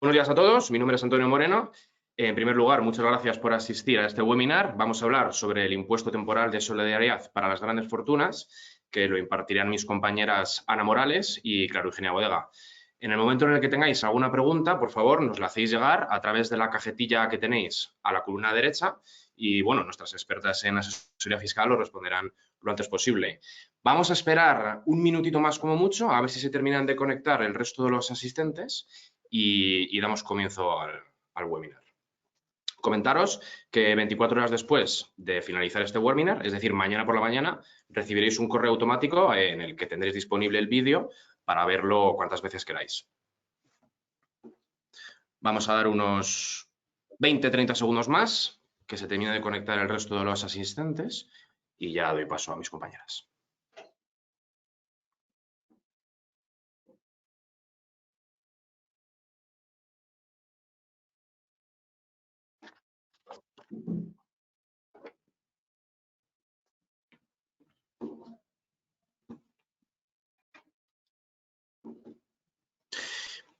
Buenos días a todos, mi nombre es Antonio Moreno. En primer lugar, muchas gracias por asistir a este webinar. Vamos a hablar sobre el impuesto temporal de solidaridad para las grandes fortunas, que lo impartirán mis compañeras Ana Morales y Clara Eugenia Bodega. En el momento en el que tengáis alguna pregunta, por favor, nos la hacéis llegar a través de la cajetilla que tenéis a la columna derecha y, bueno, nuestras expertas en asesoría fiscal os responderán lo antes posible. Vamos a esperar un minutito más como mucho, a ver si se terminan de conectar el resto de los asistentes y damos comienzo al webinar. Comentaros que 24 horas después de finalizar este webinar, es decir, mañana por la mañana, recibiréis un correo automático en el que tendréis disponible el vídeo para verlo cuantas veces queráis. Vamos a dar unos 20-30 segundos más, que se termine de conectar el resto de los asistentes y ya doy paso a mis compañeras.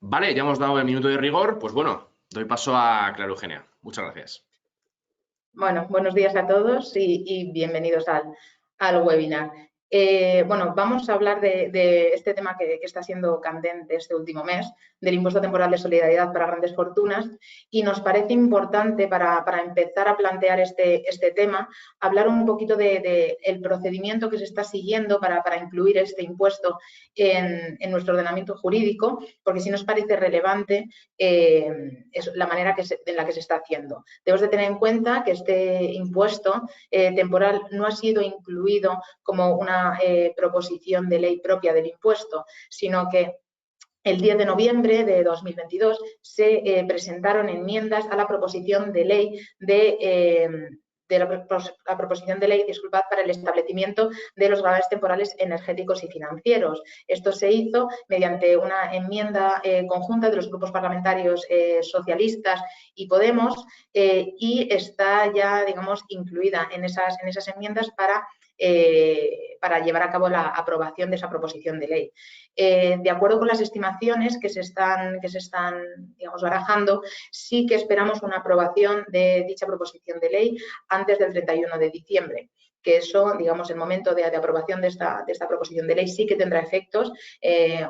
Vale, ya hemos dado el minuto de rigor, pues bueno, doy paso a Clara Eugenia. Muchas gracias. Bueno, buenos días a todos y bienvenidos al webinar. Bueno, vamos a hablar de este tema que está siendo candente este último mes, del impuesto temporal de solidaridad para grandes fortunas, y nos parece importante para empezar a plantear este tema, hablar un poquito del procedimiento que se está siguiendo para incluir este impuesto en nuestro ordenamiento jurídico, porque sí nos parece relevante es la manera en la que se está haciendo. Debemos de tener en cuenta que este impuesto temporal no ha sido incluido como una proposición de ley propia del impuesto, sino que el 10 de noviembre de 2022 se presentaron enmiendas a la proposición de ley la proposición de ley, para el establecimiento de los gravames temporales energéticos y financieros. Esto se hizo mediante una enmienda conjunta de los grupos parlamentarios socialistas y Podemos y está ya, digamos, incluida en esas enmiendas para llevar a cabo la aprobación de esa proposición de ley. De acuerdo con las estimaciones que se están digamos, barajando, sí que esperamos una aprobación de dicha proposición de ley antes del 31 de diciembre. Que eso, digamos, el momento de aprobación de esta proposición de ley sí que tendrá efectos,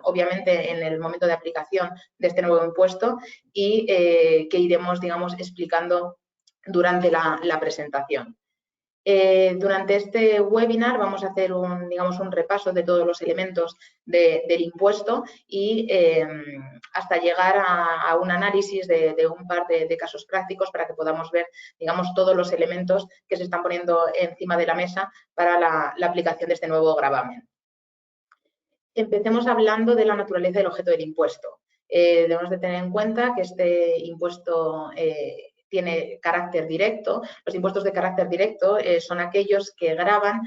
obviamente, en el momento de aplicación de este nuevo impuesto y que iremos, digamos, explicando durante la presentación. Durante este webinar vamos a hacer un repaso de todos los elementos del impuesto y hasta llegar a un análisis de un par de casos prácticos para que podamos ver, digamos, todos los elementos que se están poniendo encima de la mesa para la aplicación de este nuevo gravamen. Empecemos hablando de la naturaleza del objeto del impuesto. Debemos de tener en cuenta que este impuesto tiene carácter directo. Los impuestos de carácter directo son aquellos que gravan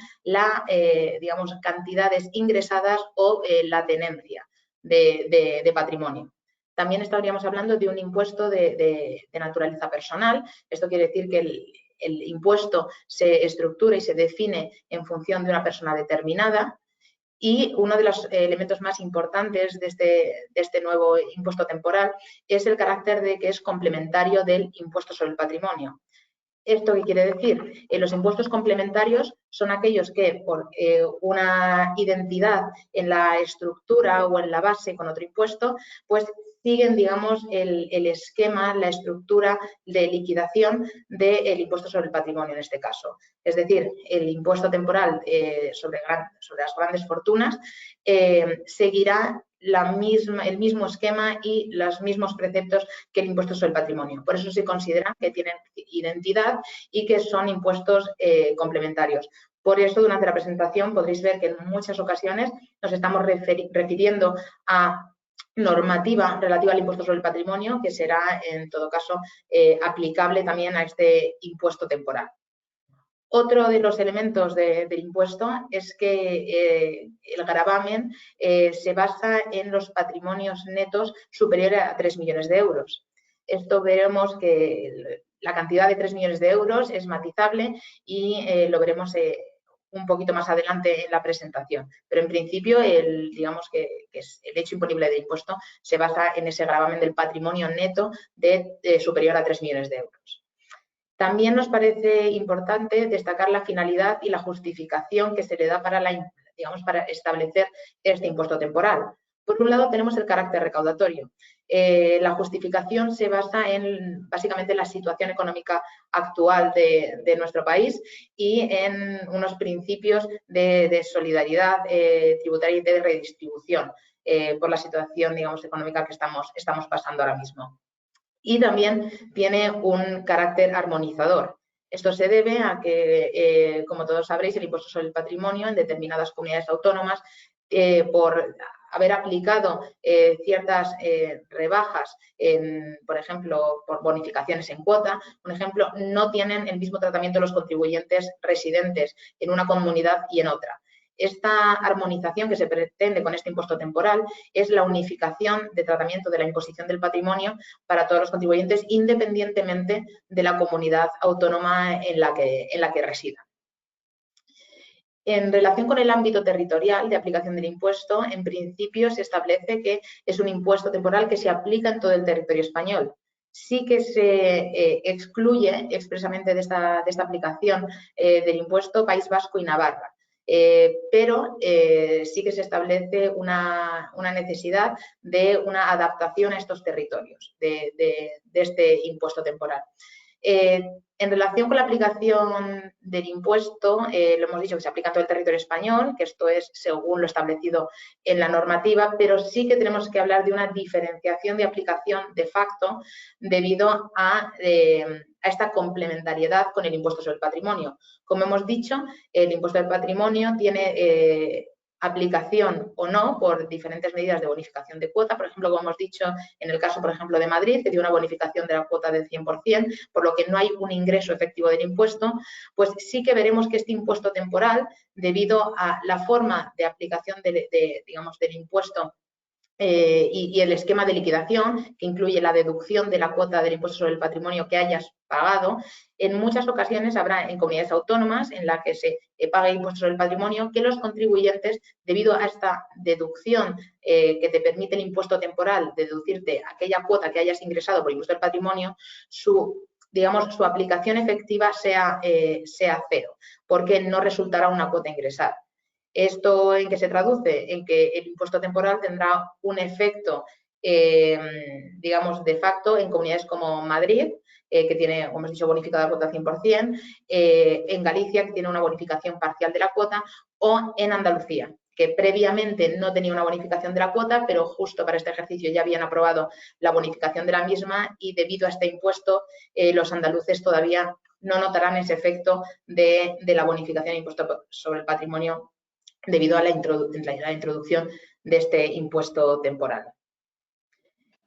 digamos, cantidades ingresadas o la tenencia de patrimonio. También estaríamos hablando de un impuesto de naturaleza personal. Esto quiere decir que el impuesto se estructura y se define en función de una persona determinada. Y uno de los elementos más importantes de este nuevo impuesto temporal es el carácter de que es complementario del impuesto sobre el patrimonio. ¿Esto qué quiere decir? Los impuestos complementarios son aquellos que por una identidad en la estructura o en la base con otro impuesto, pues siguen, digamos, el esquema, la estructura de liquidación del impuesto sobre el patrimonio en este caso. Es decir, el impuesto temporal sobre las grandes fortunas seguirá el mismo esquema y los mismos preceptos que el impuesto sobre el patrimonio. Por eso se considera que tienen identidad y que son impuestos complementarios. Por eso, durante la presentación podréis ver que en muchas ocasiones nos estamos refiriendo a normativa relativa al impuesto sobre el patrimonio, que será, en todo caso, aplicable también a este impuesto temporal. Otro de los elementos del impuesto es que el gravamen se basa en los patrimonios netos superiores a 3 millones de euros. Esto veremos que la cantidad de 3 millones de euros es matizable y lo veremos un poquito más adelante en la presentación. Pero en principio, digamos que el hecho imponible de impuesto se basa en ese gravamen del patrimonio neto superior a 3 millones de euros. También nos parece importante destacar la finalidad y la justificación que se le da para establecer este impuesto temporal. Por un lado, tenemos el carácter recaudatorio. La justificación se basa básicamente en la situación económica actual de nuestro país y en unos principios de solidaridad tributaria y de redistribución por la situación, digamos, económica que estamos pasando ahora mismo. Y también tiene un carácter armonizador. Esto se debe a que, como todos sabréis, el impuesto sobre el patrimonio en determinadas comunidades autónomas, por haber aplicado ciertas rebajas, por ejemplo, por bonificaciones en cuota, por ejemplo, no tienen el mismo tratamiento los contribuyentes residentes en una comunidad y en otra. Esta armonización que se pretende con este impuesto temporal es la unificación de tratamiento de la imposición del patrimonio para todos los contribuyentes, independientemente de la comunidad autónoma en la que residan. En relación con el ámbito territorial de aplicación del impuesto, en principio se establece que es un impuesto temporal que se aplica en todo el territorio español. Sí que se excluye expresamente de esta aplicación del impuesto País Vasco y Navarra. Pero sí que se establece una necesidad de una adaptación a estos territorios de este impuesto temporal. En relación con la aplicación del impuesto, lo hemos dicho que se aplica en todo el territorio español, que esto es según lo establecido en la normativa, pero sí que tenemos que hablar de una diferenciación de aplicación de facto debido a esta complementariedad con el impuesto sobre el patrimonio. Como hemos dicho, el impuesto del patrimonio tiene aplicación o no por diferentes medidas de bonificación de cuota. Por ejemplo, como hemos dicho, en el caso, por ejemplo, de Madrid, que tiene una bonificación de la cuota del 100%, por lo que no hay un ingreso efectivo del impuesto, pues sí que veremos que este impuesto temporal, debido a la forma de aplicación digamos, del impuesto y el esquema de liquidación, que incluye la deducción de la cuota del impuesto sobre el patrimonio que hayas pagado, en muchas ocasiones habrá en comunidades autónomas en las que se pague impuesto sobre el patrimonio que los contribuyentes, debido a esta deducción que te permite el impuesto temporal, deducirte aquella cuota que hayas ingresado por impuesto del patrimonio, su aplicación efectiva sea cero, porque no resultará una cuota ingresada. ¿Esto en qué se traduce? En que el impuesto temporal tendrá un efecto, digamos, de facto en comunidades como Madrid, que tiene, como hemos dicho, bonificada la cuota 100%, en Galicia, que tiene una bonificación parcial de la cuota, o en Andalucía, que previamente no tenía una bonificación de la cuota, pero justo para este ejercicio ya habían aprobado la bonificación de la misma y debido a este impuesto los andaluces todavía no notarán ese efecto de la bonificación de impuesto sobre el patrimonio debido a la introducción de este impuesto temporal.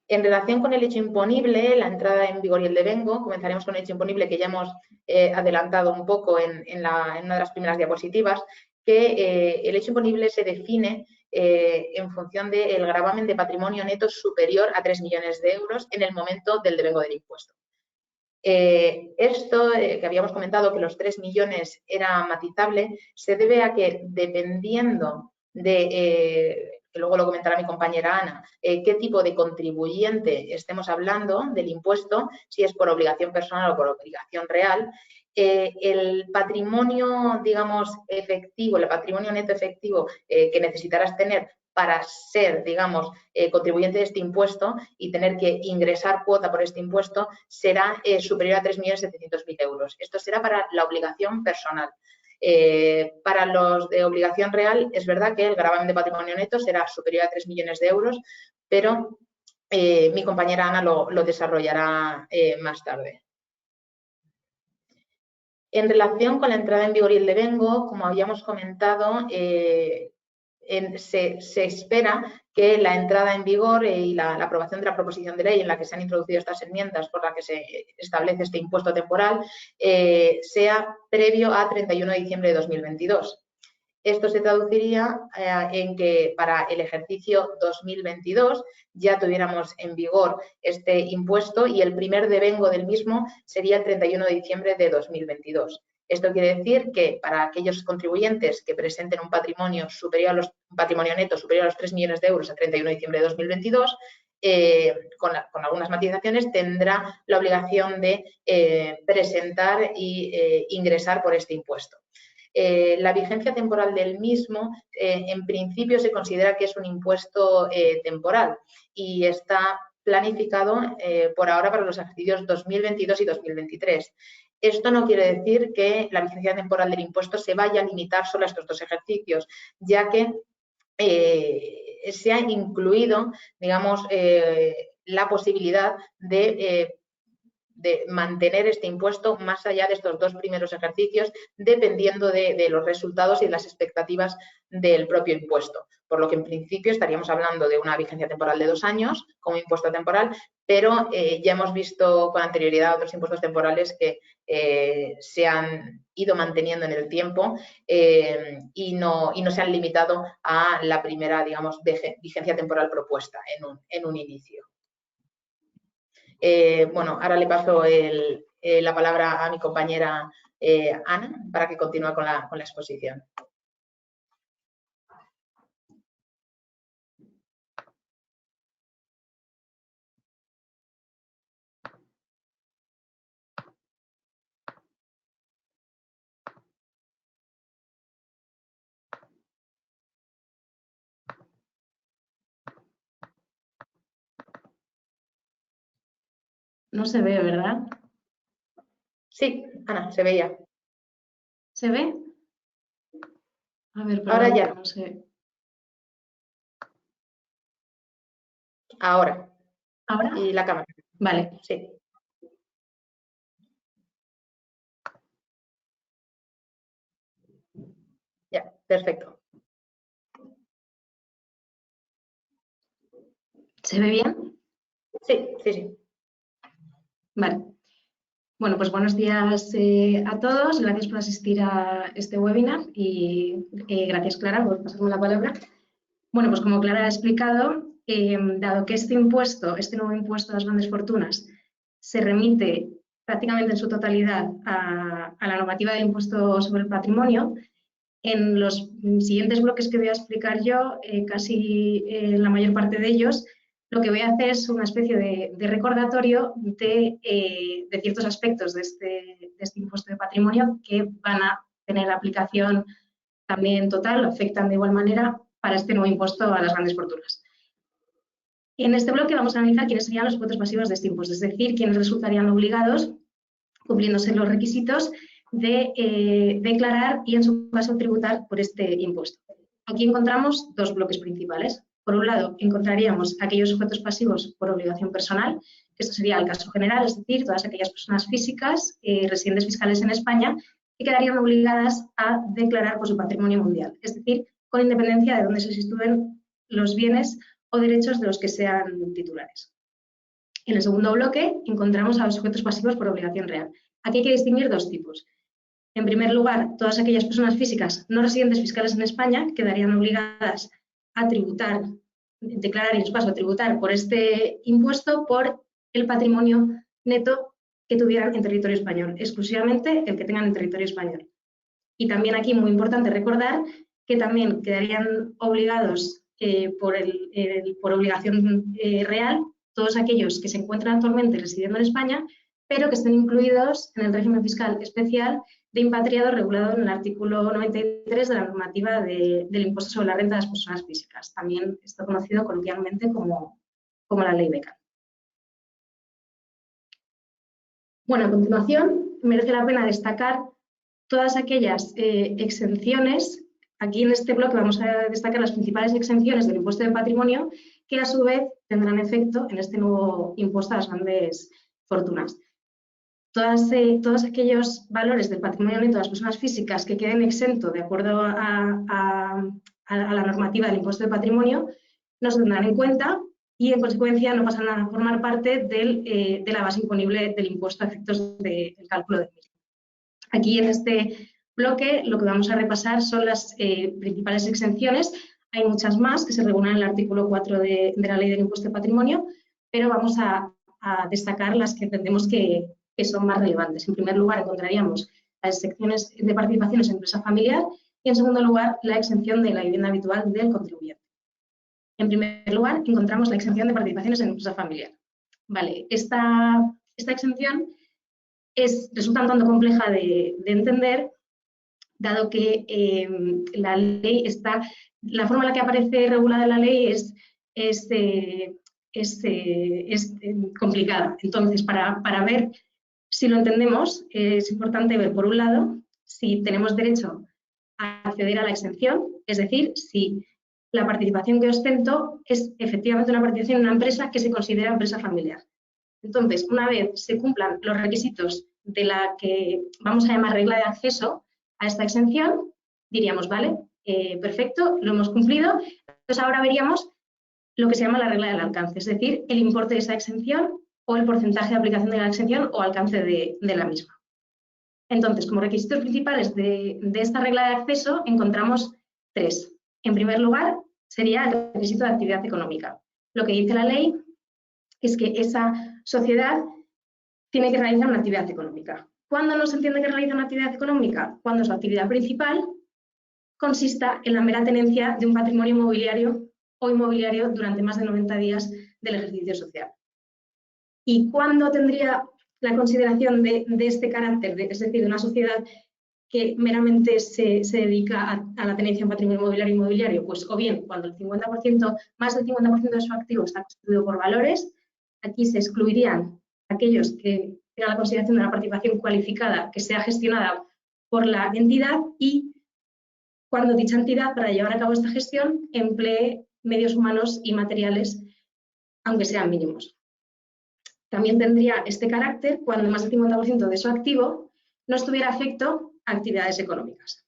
En relación con el hecho imponible, la entrada en vigor y el devengo, comenzaremos con el hecho imponible que ya hemos adelantado un poco en una de las primeras diapositivas, que el hecho imponible se define en función del gravamen de patrimonio neto superior a 3 millones de euros en el momento del devengo del impuesto. Esto que habíamos comentado, que los 3 millones era matizable, se debe a que dependiendo de, que luego lo comentará mi compañera Ana, qué tipo de contribuyente estemos hablando del impuesto, si es por obligación personal o por obligación real, el patrimonio, digamos, efectivo, el patrimonio neto efectivo que necesitarás tener para ser, digamos, contribuyente de este impuesto y tener que ingresar cuota por este impuesto será superior a 3.700.000 euros. Esto será para la obligación personal. Para los de obligación real, es verdad que el gravamen de patrimonio neto será superior a 3 millones de euros, pero mi compañera Ana lo desarrollará más tarde. En relación con la entrada en vigor y el devengo, como habíamos comentado, se espera que la entrada en vigor y la aprobación de la proposición de ley en la que se han introducido estas enmiendas por la que se establece este impuesto temporal sea previo a 31 de diciembre de 2022. Esto se traduciría en que para el ejercicio 2022 ya tuviéramos en vigor este impuesto y el primer devengo del mismo sería el 31 de diciembre de 2022. Esto quiere decir que para aquellos contribuyentes que presenten un patrimonio neto superior a los 3 millones de euros a 31 de diciembre de 2022, con algunas matizaciones, tendrá la obligación de presentar e ingresar por este impuesto. La vigencia temporal del mismo, en principio, se considera que es un impuesto temporal y está planificado por ahora para los ejercicios 2022 y 2023. Esto no quiere decir que la vigencia temporal del impuesto se vaya a limitar solo a estos dos ejercicios, ya que se ha incluido, digamos, la posibilidad de mantener este impuesto más allá de estos dos primeros ejercicios, dependiendo de los resultados y de las expectativas del propio impuesto. Por lo que en principio estaríamos hablando de una vigencia temporal de 2 años como impuesto temporal, pero ya hemos visto con anterioridad otros impuestos temporales que se han ido manteniendo en el tiempo y no se han limitado a la primera, digamos, vigencia temporal propuesta en un inicio. Bueno, ahora le paso la palabra a mi compañera Ana para que continúe con la exposición. No se ve, ¿verdad? Sí, Ana, se veía. ¿Se ve? A ver, pero ahora ya. No sé. Ahora. ¿Ahora? Y la cámara. Vale. Sí. Ya, perfecto. ¿Se ve bien? Sí, sí, sí. Vale. Bueno, pues buenos días a todos. Gracias por asistir a este webinar y gracias, Clara, por pasarme la palabra. Bueno, pues como Clara ha explicado, dado que este nuevo impuesto a las grandes fortunas, se remite prácticamente en su totalidad a la normativa del impuesto sobre el patrimonio, en los siguientes bloques que voy a explicar yo, casi la mayor parte de ellos, lo que voy a hacer es una especie de recordatorio de ciertos aspectos de este impuesto de patrimonio que van a tener aplicación también total, afectan de igual manera para este nuevo impuesto a las grandes fortunas. En este bloque vamos a analizar quiénes serían los sujetos pasivos de este impuesto, es decir, quiénes resultarían obligados, cumpliéndose los requisitos, de declarar y, en su caso, tributar por este impuesto. Aquí encontramos dos bloques principales. Por un lado, encontraríamos aquellos sujetos pasivos por obligación personal, que esto sería el caso general, es decir, todas aquellas personas físicas residentes fiscales en España que quedarían obligadas a declarar por su patrimonio mundial, es decir, con independencia de dónde se sitúen los bienes o derechos de los que sean titulares. En el segundo bloque encontramos a los sujetos pasivos por obligación real. Aquí hay que distinguir dos tipos. En primer lugar, todas aquellas personas físicas no residentes fiscales en España quedarían obligadas a tributar, declarar y en su caso tributar por este impuesto por el patrimonio neto que tuvieran en territorio español, exclusivamente el que tengan en territorio español. Y también aquí muy importante recordar que también quedarían obligados por obligación real todos aquellos que se encuentran actualmente residiendo en España, pero que estén incluidos en el régimen fiscal especial de impatriado regulado en el artículo 93 de la normativa del impuesto sobre la renta de las personas físicas. También está conocido coloquialmente como la ley Beca. Bueno, a continuación merece la pena destacar todas aquellas exenciones. Aquí en este bloque vamos a destacar las principales exenciones del impuesto de patrimonio que a su vez tendrán efecto en este nuevo impuesto a las grandes fortunas. Todos aquellos valores del patrimonio neto de las personas físicas que queden exentos de acuerdo a la normativa del impuesto de patrimonio no se tendrán en cuenta y, en consecuencia, no pasan a formar parte de la base imponible del impuesto a efectos del cálculo del mismo. Aquí, en este bloque, lo que vamos a repasar son las principales exenciones. Hay muchas más que se regulan en el artículo 4 de la Ley del Impuesto de Patrimonio, pero vamos a destacar las que entendemos que son más relevantes. En primer lugar, encontraríamos las secciones de participaciones en empresa familiar y, en segundo lugar, la exención de la vivienda habitual del contribuyente. En primer lugar, encontramos la exención de participaciones en empresa familiar. Vale, esta exención resulta un tanto compleja de entender, dado que la ley la forma en la que aparece regulada la ley es complicada. Entonces, para ver si lo entendemos, es importante ver, por un lado, si tenemos derecho a acceder a la exención, es decir, si la participación que ostento es efectivamente una participación en una empresa que se considera empresa familiar. Entonces, una vez se cumplan los requisitos de la que vamos a llamar regla de acceso a esta exención, diríamos, vale, perfecto, lo hemos cumplido. Entonces, ahora veríamos lo que se llama la regla del alcance, es decir, el importe de esa exención o el porcentaje de aplicación de la exención o alcance de la misma. Entonces, como requisitos principales de esta regla de acceso encontramos 3. En primer lugar, sería el requisito de actividad económica. Lo que dice la ley es que esa sociedad tiene que realizar una actividad económica. ¿Cuándo no se entiende que realiza una actividad económica? Cuando su actividad principal consista en la mera tenencia de un patrimonio inmobiliario o inmobiliario durante más de 90 días del ejercicio social. ¿Y cuándo tendría la consideración de este carácter, es decir, de una sociedad que meramente se dedica a la tenencia de un patrimonio inmobiliario? Pues o bien cuando el 50%, más del 50% de su activo está constituido por valores. Aquí se excluirían aquellos que tengan la consideración de una participación cualificada que sea gestionada por la entidad y cuando dicha entidad, para llevar a cabo esta gestión, emplee medios humanos y materiales, aunque sean mínimos. También tendría este carácter cuando más del 50% de su activo no estuviera afecto a actividades económicas.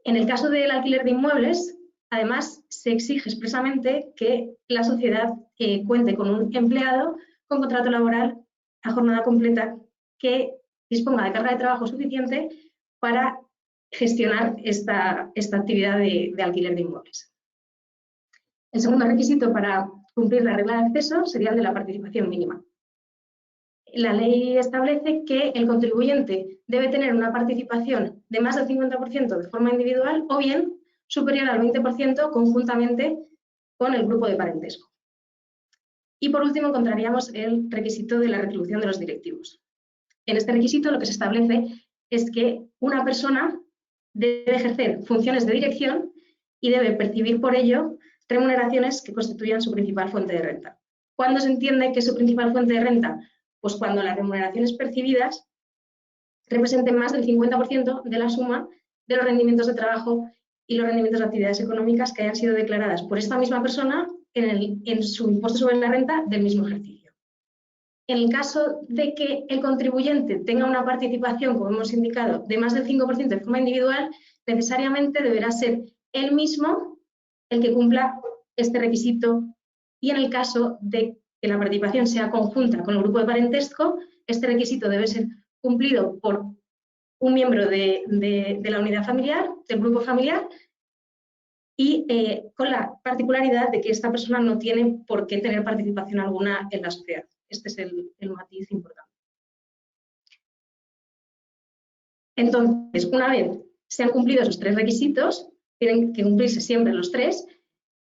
En el caso del alquiler de inmuebles, además, se exige expresamente que la sociedad cuente con un empleado con contrato laboral a jornada completa que disponga de carga de trabajo suficiente para gestionar esta actividad de alquiler de inmuebles. El segundo requisito para cumplir la regla de acceso sería el de la participación mínima. La ley establece que el contribuyente debe tener una participación de más del 50% de forma individual o bien superior al 20% conjuntamente con el grupo de parentesco. Y por último encontraríamos el requisito de la retribución de los directivos. En este requisito lo que se establece es que una persona debe ejercer funciones de dirección y debe percibir por ello remuneraciones que constituyan su principal fuente de renta. ¿Cuándo se entiende que es su principal fuente de renta? Pues cuando las remuneraciones percibidas representen más del 50% de la suma de los rendimientos de trabajo y los rendimientos de actividades económicas que hayan sido declaradas por esta misma persona en su impuesto sobre la renta del mismo ejercicio. En el caso de que el contribuyente tenga una participación, como hemos indicado, de más del 5% de forma individual, necesariamente deberá ser él mismo el que cumpla este requisito, y en el caso de que la participación sea conjunta con el grupo de parentesco, este requisito debe ser cumplido por un miembro de la unidad familiar, del grupo familiar, y con la particularidad de que esta persona no tiene por qué tener participación alguna en la sociedad. Este es el matiz importante. Entonces, una vez se han cumplido esos 3 requisitos, tienen que cumplirse siempre los 3,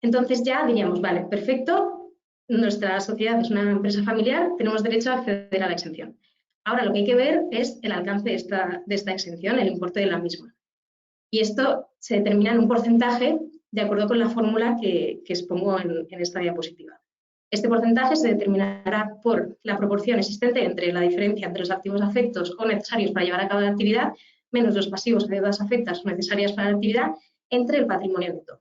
entonces ya diríamos, vale, perfecto, nuestra sociedad es una empresa familiar, tenemos derecho a acceder a la exención. Ahora lo que hay que ver es el alcance de esta exención, el importe de la misma. Y esto se determina en un porcentaje de acuerdo con la fórmula que expongo en esta diapositiva. Este porcentaje se determinará por la proporción existente entre la diferencia entre los activos afectos o necesarios para llevar a cabo la actividad menos los pasivos o deudas afectas o necesarias para la actividad entre el patrimonio neto.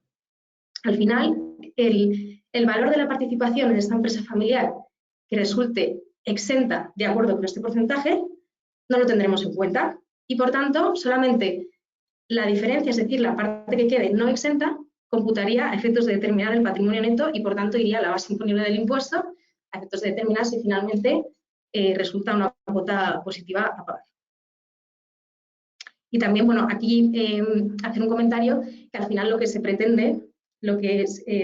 Al final, el valor de la participación en esta empresa familiar que resulte exenta de acuerdo con este porcentaje no lo tendremos en cuenta y, por tanto, solamente la diferencia, es decir, la parte que quede no exenta, computaría a efectos de determinar el patrimonio neto y, por tanto, iría a la base imponible del impuesto a efectos de determinar si finalmente resulta una cuota positiva a pagar. Y también, bueno, aquí hacer un comentario que al final lo que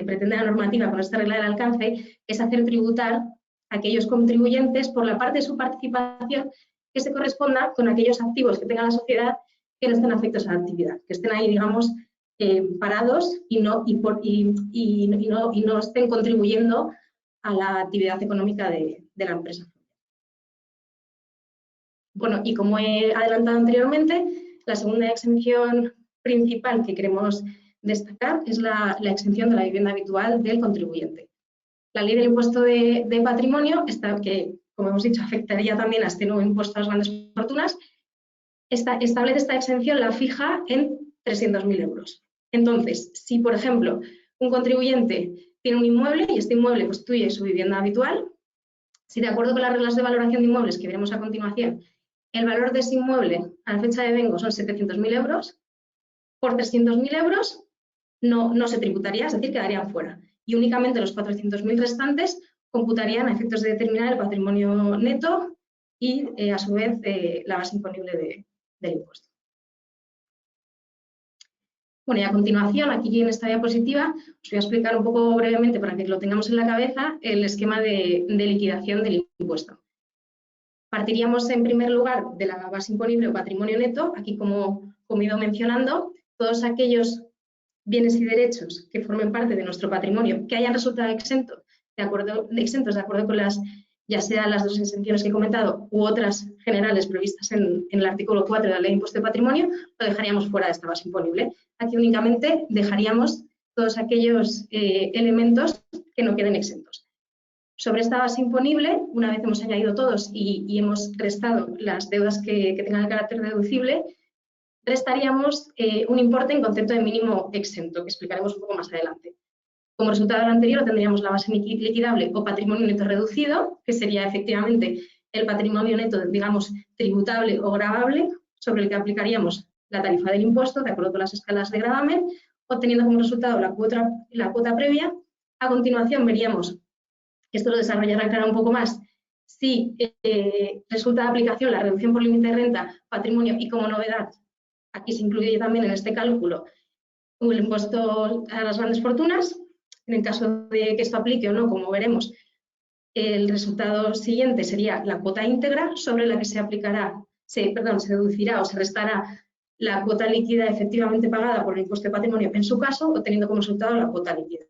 pretende la normativa con esta regla del alcance es hacer tributar a aquellos contribuyentes por la parte de su participación que se corresponda con aquellos activos que tenga la sociedad que no estén afectos a la actividad, que estén ahí, digamos, parados y no estén contribuyendo a la actividad económica de la empresa. Bueno, y como he adelantado anteriormente, la segunda exención principal que queremos destacar es la exención de la vivienda habitual del contribuyente. La ley del impuesto de patrimonio, que como hemos dicho afectaría también a este nuevo impuesto a las grandes fortunas, establece esta exención, la fija en 300.000 euros. Entonces, si por ejemplo un contribuyente tiene un inmueble y este inmueble constituye su vivienda habitual, si de acuerdo con las reglas de valoración de inmuebles que veremos a continuación, el valor de ese inmueble a la fecha de vengo son 700.000 euros, por 300.000 euros no se tributaría, es decir, quedarían fuera. Y únicamente los 400.000 restantes computarían a efectos de determinar el patrimonio neto y, a su vez, la base imponible del impuesto. Bueno, y a continuación, aquí en esta diapositiva, os voy a explicar un poco brevemente, para que lo tengamos en la cabeza, el esquema de liquidación del impuesto. Partiríamos, en primer lugar, de la base imponible o patrimonio neto. Aquí, como he ido mencionando, todos aquellos bienes y derechos que formen parte de nuestro patrimonio, que hayan resultado exentos de acuerdo con ya sea las dos exenciones que he comentado u otras generales previstas en el artículo 4 de la Ley de Impuesto de Patrimonio, lo dejaríamos fuera de esta base imponible. Aquí únicamente dejaríamos todos aquellos elementos que no queden exentos. Sobre esta base imponible, una vez hemos añadido todos y hemos restado las deudas que tengan el carácter deducible, restaríamos un importe en concepto de mínimo exento, que explicaremos un poco más adelante. Como resultado de lo anterior tendríamos la base liquidable o patrimonio neto reducido, que sería efectivamente el patrimonio neto, digamos, tributable o gravable, sobre el que aplicaríamos la tarifa del impuesto, de acuerdo con las escalas de gravamen, obteniendo como resultado la cuota previa. A continuación veríamos, esto lo desarrollará Clara un poco más, si resulta de aplicación la reducción por límite de renta, patrimonio y como novedad, aquí se incluye también en este cálculo el impuesto a las grandes fortunas. En el caso de que esto aplique o no, como veremos, el resultado siguiente sería la cuota íntegra sobre la que se deducirá o se restará la cuota líquida efectivamente pagada por el impuesto de patrimonio en su caso, obteniendo como resultado la cuota líquida.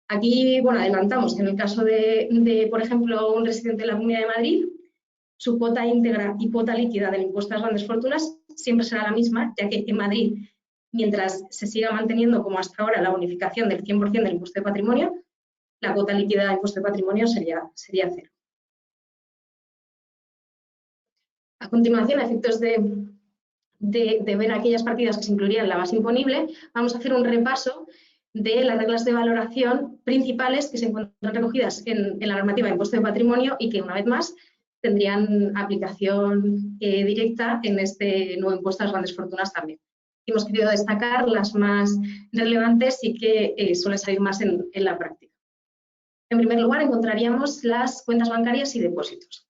Aquí, bueno, adelantamos que en el caso de, por ejemplo, un residente de la Comunidad de Madrid, su cuota íntegra y cuota líquida del impuesto a las grandes fortunas siempre será la misma, ya que en Madrid, mientras se siga manteniendo como hasta ahora la bonificación del 100% del impuesto de patrimonio, la cuota líquida del impuesto de patrimonio sería cero. A continuación, a efectos de ver aquellas partidas que se incluirían en la base imponible, vamos a hacer un repaso de las reglas de valoración principales que se encuentran recogidas en la normativa de impuesto de patrimonio y que, una vez más, tendrían aplicación directa en este nuevo impuesto a las grandes fortunas también. Hemos querido destacar las más relevantes y que suelen salir más en la práctica. En primer lugar, encontraríamos las cuentas bancarias y depósitos.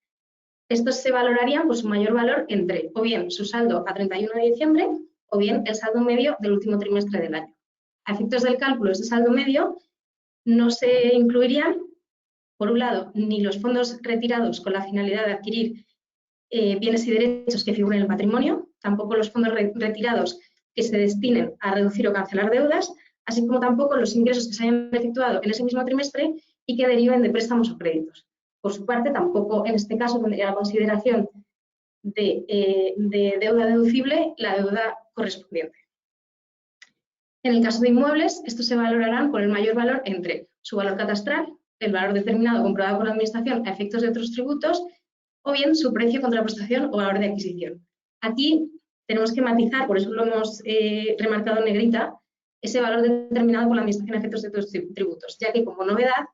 Estos se valorarían por su mayor valor entre o bien su saldo a 31 de diciembre o bien el saldo medio del último trimestre del año. A efectos del cálculo de ese saldo medio no se incluirían, por un lado, ni los fondos retirados con la finalidad de adquirir bienes y derechos que figuren en el patrimonio, tampoco los fondos retirados que se destinen a reducir o cancelar deudas, así como tampoco los ingresos que se hayan efectuado en ese mismo trimestre y que deriven de préstamos o créditos. Por su parte, tampoco en este caso tendría la consideración de deuda deducible la deuda correspondiente. En el caso de inmuebles, estos se valorarán por el mayor valor entre su valor catastral, el valor determinado comprobado por la Administración a efectos de otros tributos, o bien su precio contra prestación o valor de adquisición. Aquí tenemos que matizar, por eso lo hemos remarcado en negrita, ese valor determinado por la Administración a efectos de otros tributos, ya que como novedad,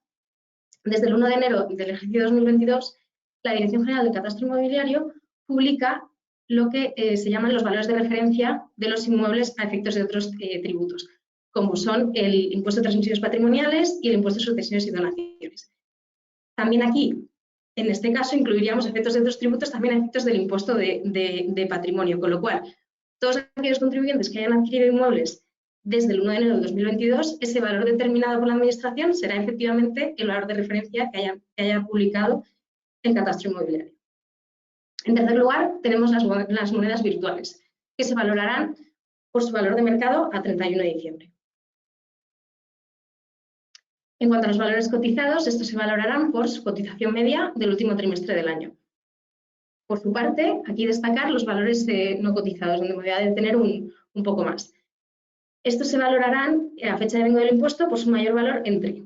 desde el 1 de enero del ejercicio 2022, la Dirección General de Catastro Inmobiliario publica lo que se llaman los valores de referencia de los inmuebles a efectos de otros tributos, como son el impuesto de transmisiones patrimoniales y el impuesto de sucesiones y donaciones. También aquí, en este caso, incluiríamos efectos de otros tributos, también efectos del impuesto de patrimonio, con lo cual, todos aquellos contribuyentes que hayan adquirido inmuebles desde el 1 de enero de 2022, ese valor determinado por la Administración será efectivamente el valor de referencia que haya publicado el catastro inmobiliario. En tercer lugar, tenemos las monedas virtuales, que se valorarán por su valor de mercado a 31 de diciembre. En cuanto a los valores cotizados, estos se valorarán por su cotización media del último trimestre del año. Por su parte, aquí destacar los valores no cotizados, donde me voy a detener un poco más. Estos se valorarán a fecha de vengo del impuesto por su mayor valor entre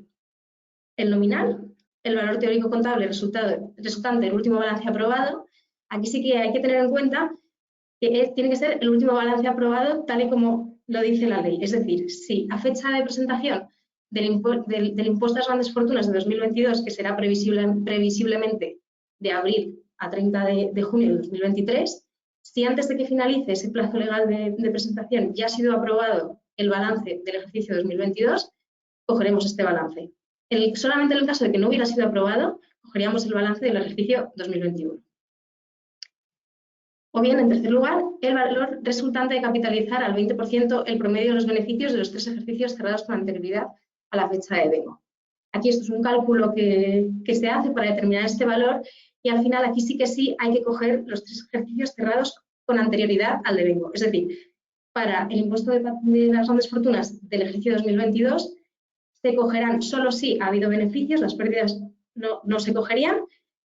el nominal, el valor teórico contable resultante del último balance aprobado. Aquí sí que hay que tener en cuenta que tiene que ser el último balance aprobado tal y como lo dice la ley. Es decir, si a fecha de presentación del impuesto a las grandes fortunas de 2022, que será previsiblemente de abril a 30 de junio de 2023, si antes de que finalice ese plazo legal de presentación ya ha sido aprobado el balance del ejercicio 2022, cogeremos este balance. Solamente en el caso de que no hubiera sido aprobado, cogeríamos el balance del ejercicio 2021. O bien, en tercer lugar, el valor resultante de capitalizar al 20% el promedio de los beneficios de los 3 ejercicios cerrados con anterioridad a la fecha de vengo. Aquí esto es un cálculo que se hace para determinar este valor y al final aquí sí que hay que coger los 3 ejercicios cerrados con anterioridad al de vengo. Es decir, para el impuesto de las grandes fortunas del ejercicio 2022 se cogerán solo si ha habido beneficios, las pérdidas no se cogerían.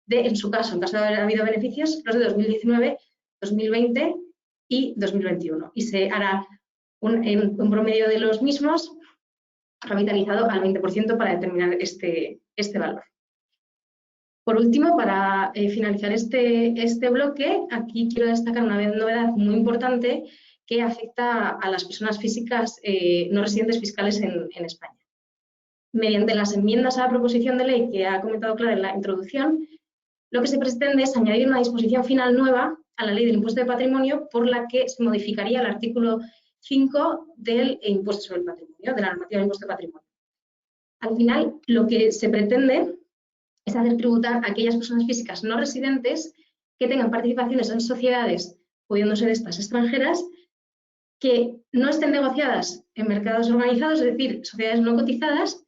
En su caso, en caso de haber habido beneficios, los de 2019, 2020 y 2021. Y se hará un promedio de los mismos capitalizado al 20% para determinar este valor. Por último, para finalizar este bloque, aquí quiero destacar una novedad muy importante que afecta a las personas físicas no residentes fiscales en España. Mediante las enmiendas a la proposición de ley que ha comentado Clara en la introducción, lo que se pretende es añadir una disposición final nueva a la ley del impuesto de patrimonio por la que se modificaría el artículo 5 del impuesto sobre el patrimonio, de la normativa del impuesto de patrimonio. Al final, lo que se pretende es hacer tributar a aquellas personas físicas no residentes que tengan participaciones en sociedades, pudiendo ser estas extranjeras, que no estén negociadas en mercados organizados, es decir, sociedades no cotizadas,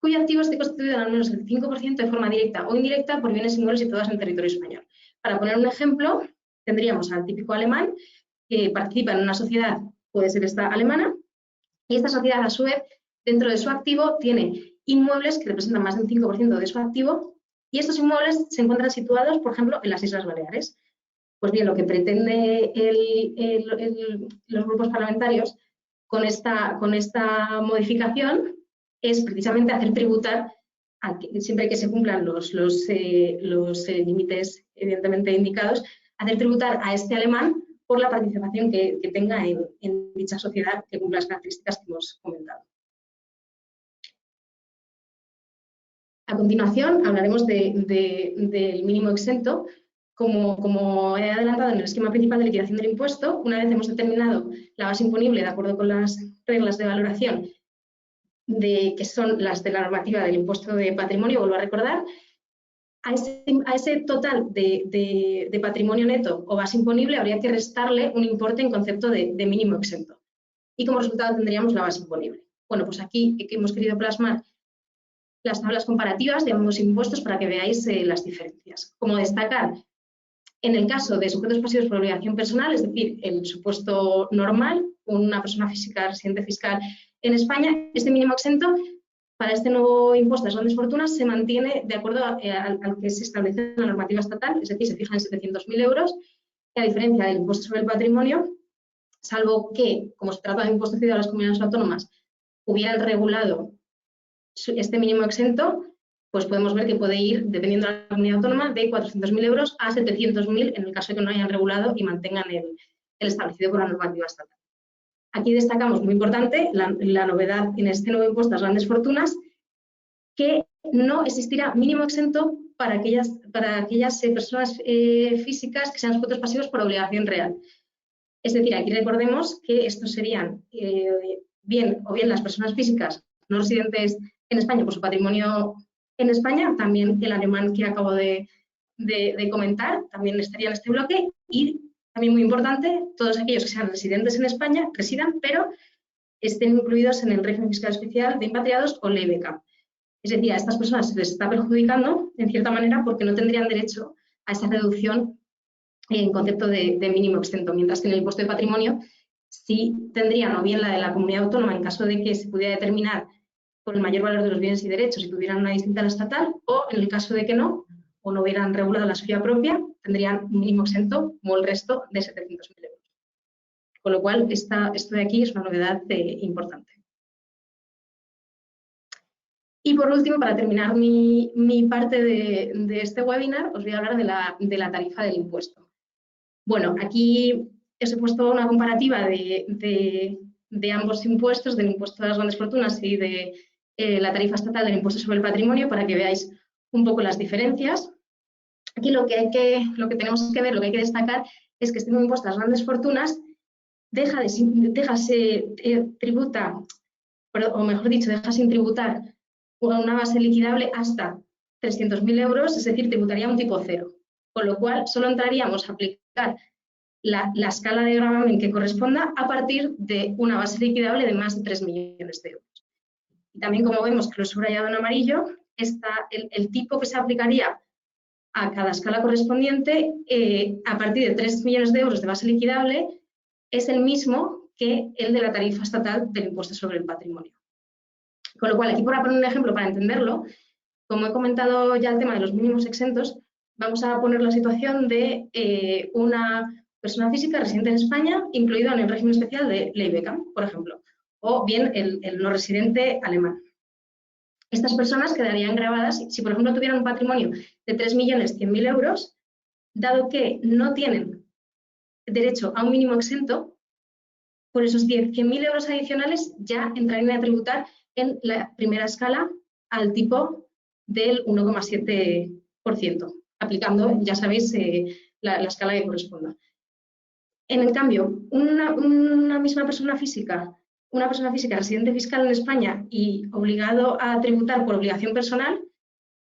cuyo activo esté constituido al menos el 5% de forma directa o indirecta por bienes inmuebles situados en el territorio español. Para poner un ejemplo, tendríamos al típico alemán que participa en una sociedad, puede ser esta alemana, y esta sociedad a su vez, dentro de su activo, tiene inmuebles que representan más del 5% de su activo y estos inmuebles se encuentran situados, por ejemplo, en las Islas Baleares. Pues bien, lo que pretende los grupos parlamentarios con esta modificación es precisamente hacer tributar, siempre que se cumplan los límites evidentemente indicados, hacer tributar a este alemán por la participación que tenga en dicha sociedad que cumpla las características que hemos comentado. A continuación hablaremos del mínimo exento. Como he adelantado en el esquema principal de liquidación del impuesto, una vez hemos determinado la base imponible de acuerdo con las reglas de valoración que son las de la normativa del impuesto de patrimonio, vuelvo a recordar, a ese total de patrimonio neto o base imponible habría que restarle un importe en concepto de mínimo exento. Y como resultado tendríamos la base imponible. Bueno, pues aquí hemos querido plasmar las tablas comparativas de ambos impuestos para que veáis las diferencias. Como destacar, en el caso de sujetos pasivos por obligación personal, es decir, el supuesto normal, una persona física residente fiscal en España, este mínimo exento para este nuevo impuesto a las grandes fortunas se mantiene de acuerdo al que se establece en la normativa estatal, es decir, se fija en 700.000 euros, que a diferencia del impuesto sobre el patrimonio, salvo que, como se trata de impuesto cedido a las comunidades autónomas, hubieran regulado este mínimo exento, pues podemos ver que puede ir, dependiendo de la comunidad autónoma, de 400.000 euros a 700.000 en el caso de que no hayan regulado y mantengan el establecido por la normativa estatal. Aquí destacamos, muy importante, la novedad en este nuevo impuesto a las grandes fortunas, que no existirá mínimo exento para aquellas personas físicas que sean sujetos pasivos por obligación real. Es decir, aquí recordemos que estos serían bien las personas físicas no residentes en España por su patrimonio en España, también el alemán que acabo de comentar, también estaría en este bloque, y también muy importante, todos aquellos que sean residentes en España, residan, pero estén incluidos en el régimen fiscal especial de impatriados o ley BECAM. Es decir, a estas personas se les está perjudicando, en cierta manera, porque no tendrían derecho a esa reducción en concepto de mínimo exento, mientras que en el impuesto de patrimonio sí tendrían o bien la de la comunidad autónoma en caso de que se pudiera determinar por el mayor valor de los bienes y derechos y tuvieran una distinta a la estatal, o en el caso de que no, o no hubieran regulado la suya propia, tendrían un mínimo exento como el resto de 700.000 euros. Con lo cual, esto de aquí es una novedad importante. Y por último, para terminar mi parte de este webinar, os voy a hablar de la tarifa del impuesto. Bueno, aquí os he puesto una comparativa de ambos impuestos, del impuesto de las grandes fortunas y de la tarifa estatal del impuesto sobre el patrimonio, para que veáis un poco las diferencias. Aquí lo que tenemos que ver, lo que hay que destacar, es que este nuevo impuesto a las grandes fortunas deja sin tributar una base liquidable hasta 300.000 euros, es decir, tributaría un tipo cero, con lo cual solo entraríamos a aplicar la escala de gravamen que corresponda a partir de una base liquidable de más de 3 millones de euros. Y también, como vemos que lo he subrayado en amarillo, el tipo que se aplicaría a cada escala correspondiente a partir de 3 millones de euros de base liquidable es el mismo que el de la tarifa estatal del impuesto sobre el patrimonio. Con lo cual, aquí por poner un ejemplo para entenderlo, como he comentado ya el tema de los mínimos exentos, vamos a poner la situación de una persona física residente en España, incluido en el régimen especial de Ley Beckham, por ejemplo, o bien el no residente alemán. Estas personas quedarían gravadas si, por ejemplo, tuvieran un patrimonio de 3.100.000 euros, dado que no tienen derecho a un mínimo exento, por esos 100.000 euros adicionales ya entrarían a tributar en la primera escala al tipo del 1,7%, aplicando, ya sabéis, la escala que corresponda. En el cambio, una persona física residente fiscal en España y obligado a tributar por obligación personal,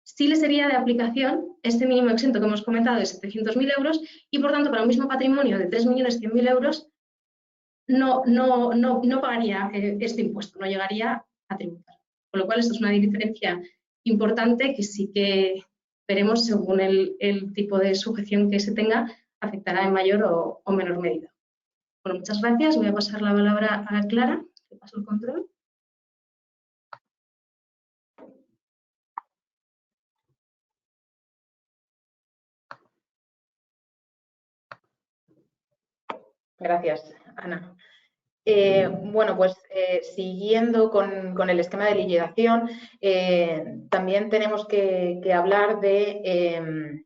sí le sería de aplicación este mínimo exento que hemos comentado de 700.000 euros y, por tanto, para un mismo patrimonio de 3.100.000 euros no pagaría este impuesto, no llegaría a tributar. Con lo cual, esto es una diferencia importante que sí que veremos según el tipo de sujeción que se tenga, afectará en mayor o menor medida. Bueno, muchas gracias. Voy a pasar la palabra a Clara, que paso el control. Gracias, Ana. Bueno, pues siguiendo con el esquema de liquidación, también tenemos que hablar de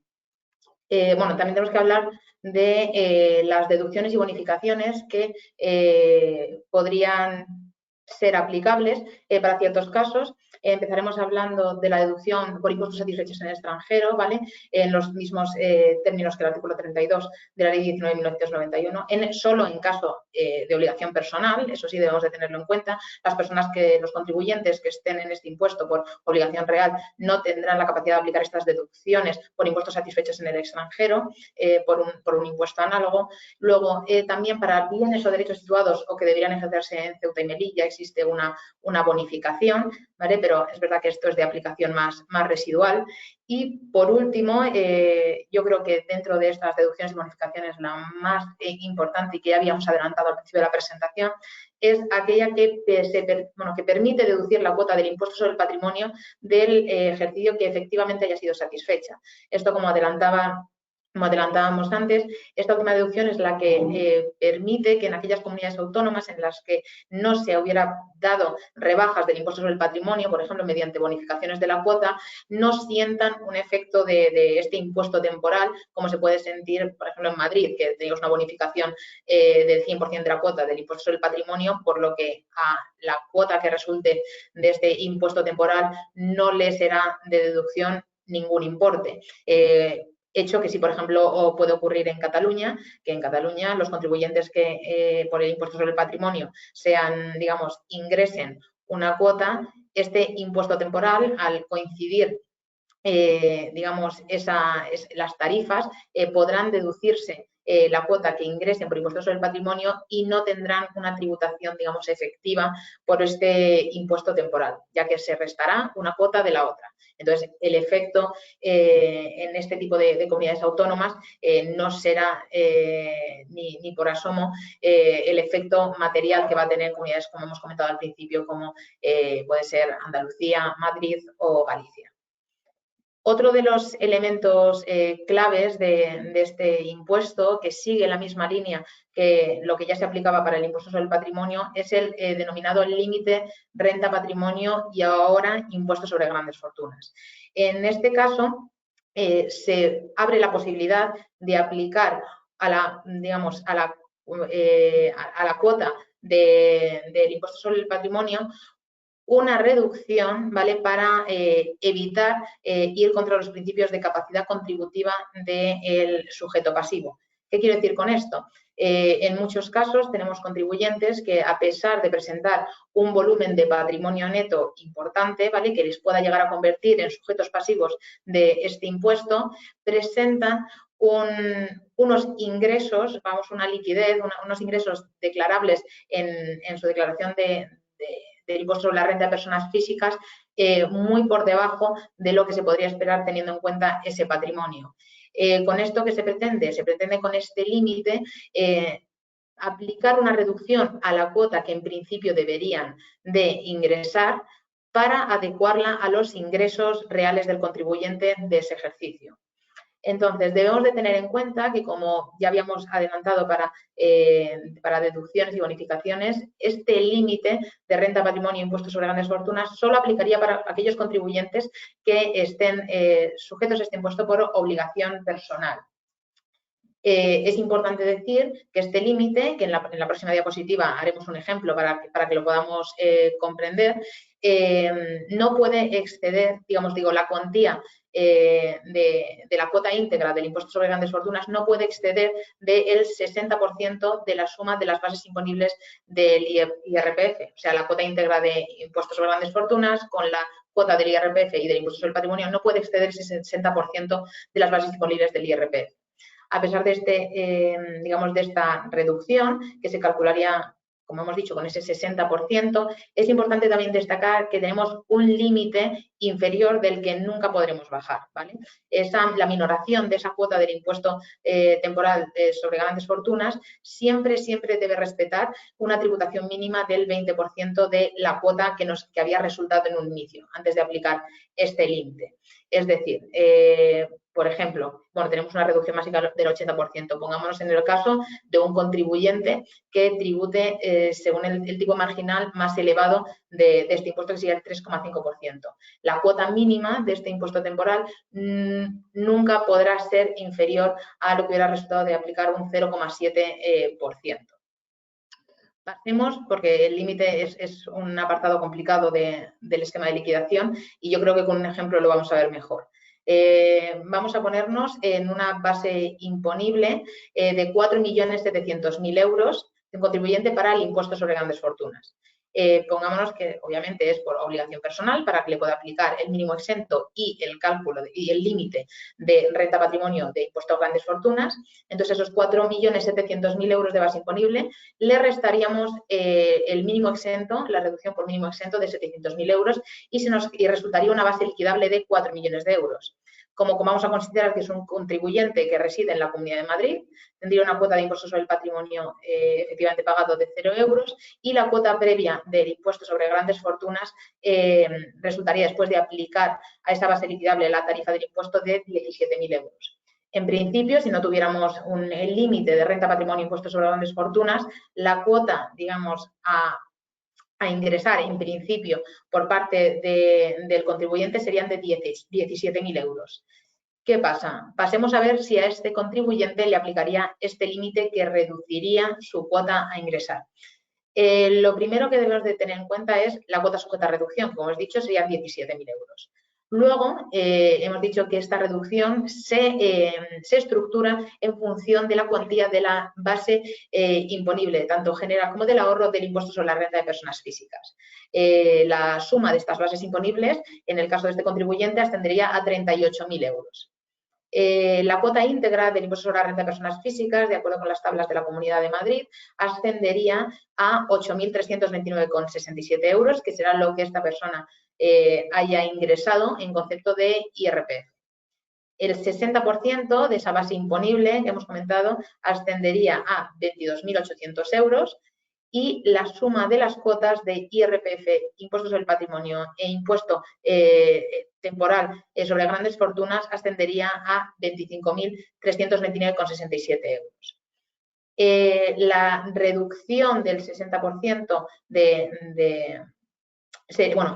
las deducciones y bonificaciones que podrían ser aplicables para ciertos casos. Empezaremos hablando de la deducción por impuestos satisfechos en el extranjero, ¿vale? En los mismos términos que el artículo 32 de la Ley 19.1991, solo en caso de obligación personal, eso sí debemos de tenerlo en cuenta. Los contribuyentes que estén en este impuesto por obligación real no tendrán la capacidad de aplicar estas deducciones por impuestos satisfechos en el extranjero, por un impuesto análogo. Luego, también para bienes o derechos situados o que deberían ejercerse en Ceuta y Melilla existe una bonificación, ¿vale? Pero es verdad que esto es de aplicación más residual. Y por último, yo creo que dentro de estas deducciones y bonificaciones la más importante y que ya habíamos adelantado al principio de la presentación es aquella que permite deducir la cuota del impuesto sobre el patrimonio del ejercicio que efectivamente haya sido satisfecha. Esto, como adelantábamos antes, esta última deducción es la que permite que en aquellas comunidades autónomas en las que no se hubiera dado rebajas del impuesto sobre el patrimonio, por ejemplo, mediante bonificaciones de la cuota, no sientan un efecto de este impuesto temporal, como se puede sentir, por ejemplo, en Madrid, que tenemos una bonificación del 100% de la cuota del impuesto sobre el patrimonio, por lo que a la cuota que resulte de este impuesto temporal no le será de deducción ningún importe. Hecho que sí, por ejemplo, puede ocurrir en Cataluña, que en Cataluña los contribuyentes que por el impuesto sobre el patrimonio ingresen una cuota, este impuesto temporal, al coincidir las tarifas, podrán deducirse la cuota que ingresen por impuestos sobre el patrimonio y no tendrán una tributación, digamos, efectiva por este impuesto temporal, ya que se restará una cuota de la otra. Entonces, el efecto en este tipo de comunidades autónomas no será ni por asomo el efecto material que va a tener en comunidades, como hemos comentado al principio, como puede ser Andalucía, Madrid o Galicia. Otro de los elementos claves de este impuesto, que sigue la misma línea que lo que ya se aplicaba para el impuesto sobre el patrimonio, es el denominado límite renta-patrimonio y ahora impuesto sobre grandes fortunas. En este caso, se abre la posibilidad de aplicar a la, digamos, a la cuota del impuesto sobre el patrimonio una reducción, ¿vale?, para evitar ir contra los principios de capacidad contributiva del sujeto pasivo. ¿Qué quiero decir con esto? En muchos casos tenemos contribuyentes que, a pesar de presentar un volumen de patrimonio neto importante, ¿vale?, que les pueda llegar a convertir en sujetos pasivos de este impuesto, presentan unos ingresos, vamos, una liquidez, unos ingresos declarables en su declaración del impuesto sobre la renta de personas físicas muy por debajo de lo que se podría esperar teniendo en cuenta ese patrimonio. ¿Con esto qué se pretende? Se pretende con este límite aplicar una reducción a la cuota que en principio deberían de ingresar para adecuarla a los ingresos reales del contribuyente de ese ejercicio. Entonces, debemos de tener en cuenta que, como ya habíamos adelantado para deducciones y bonificaciones, este límite de renta, patrimonio e impuestos sobre grandes fortunas solo aplicaría para aquellos contribuyentes que estén sujetos a este impuesto por obligación personal. Es importante decir que este límite, que en la próxima diapositiva haremos un ejemplo para que lo podamos comprender, no puede exceder, la cuantía de la cuota íntegra del impuesto sobre grandes fortunas no puede exceder del 60% de la suma de las bases imponibles del IRPF. O sea, la cuota íntegra de impuestos sobre grandes fortunas con la cuota del IRPF y del impuesto sobre el patrimonio no puede exceder ese 60% de las bases imponibles del IRPF. A pesar de de esta reducción, que se calcularía, como hemos dicho, con ese 60%, es importante también destacar que tenemos un límite inferior del que nunca podremos bajar, ¿vale? La minoración de esa cuota del impuesto temporal sobre grandes fortunas siempre debe respetar una tributación mínima del 20% de la cuota que había resultado en un inicio, antes de aplicar este límite. Es decir, por ejemplo, tenemos una reducción básica del 80%. Pongámonos en el caso de un contribuyente que tribute según el tipo marginal más elevado de este impuesto, que sería el 3,5%. La cuota mínima de este impuesto temporal nunca podrá ser inferior a lo que hubiera resultado de aplicar un 0,7%. Pasemos, porque el límite es un apartado complicado del esquema de liquidación y yo creo que con un ejemplo lo vamos a ver mejor. Vamos a ponernos en una base imponible de 4.700.000 euros de un contribuyente para el impuesto sobre grandes fortunas. Pongámonos que obviamente es por obligación personal para que le pueda aplicar el mínimo exento y el cálculo y el límite de renta patrimonio de impuesto a grandes fortunas. Entonces, esos 4.700.000 euros de base imponible le restaríamos el mínimo exento, la reducción por mínimo exento de 700.000 euros y resultaría una base liquidable de 4 millones de euros. Como vamos a considerar que es un contribuyente que reside en la Comunidad de Madrid, tendría una cuota de impuesto sobre el patrimonio efectivamente pagado de 0 euros y la cuota previa del impuesto sobre grandes fortunas resultaría, después de aplicar a esa base liquidable la tarifa del impuesto, de 17.000 euros. En principio, si no tuviéramos el límite de renta, patrimonio e impuesto sobre grandes fortunas, la cuota, a ingresar en principio por parte del contribuyente serían de 17.000 euros. ¿Qué pasa? Pasemos a ver si a este contribuyente le aplicaría este límite que reduciría su cuota a ingresar. Lo primero que debemos de tener en cuenta es la cuota sujeta a reducción, como os he dicho, serían 17.000 euros. Luego, hemos dicho que esta reducción se estructura en función de la cuantía de la base imponible, tanto general como del ahorro del impuesto sobre la renta de personas físicas. La suma de estas bases imponibles, en el caso de este contribuyente, ascendería a 38.000 euros. La cuota íntegra del impuesto sobre la renta de personas físicas, de acuerdo con las tablas de la Comunidad de Madrid, ascendería a 8.329,67 euros, que será lo que esta persona haya ingresado en concepto de IRPF. El 60% de esa base imponible que hemos comentado ascendería a 22.800 euros y la suma de las cuotas de IRPF, impuesto sobre el patrimonio e impuesto temporal sobre grandes fortunas ascendería a 25.329,67 euros. La reducción del 60%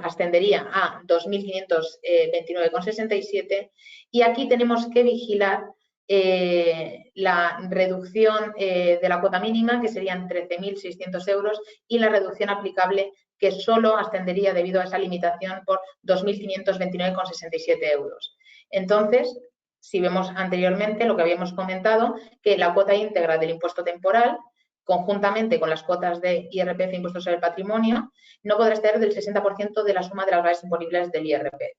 ascendería a 2.529,67 y aquí tenemos que vigilar la reducción de la cuota mínima, que serían 13.600 euros, y la reducción aplicable, que solo ascendería debido a esa limitación por 2.529,67 euros. Entonces, si vemos anteriormente lo que habíamos comentado, que la cuota íntegra del impuesto temporal, conjuntamente con las cuotas de IRPF e impuestos sobre el patrimonio, no podrá exceder del 60% de la suma de las bases imponibles del IRPF.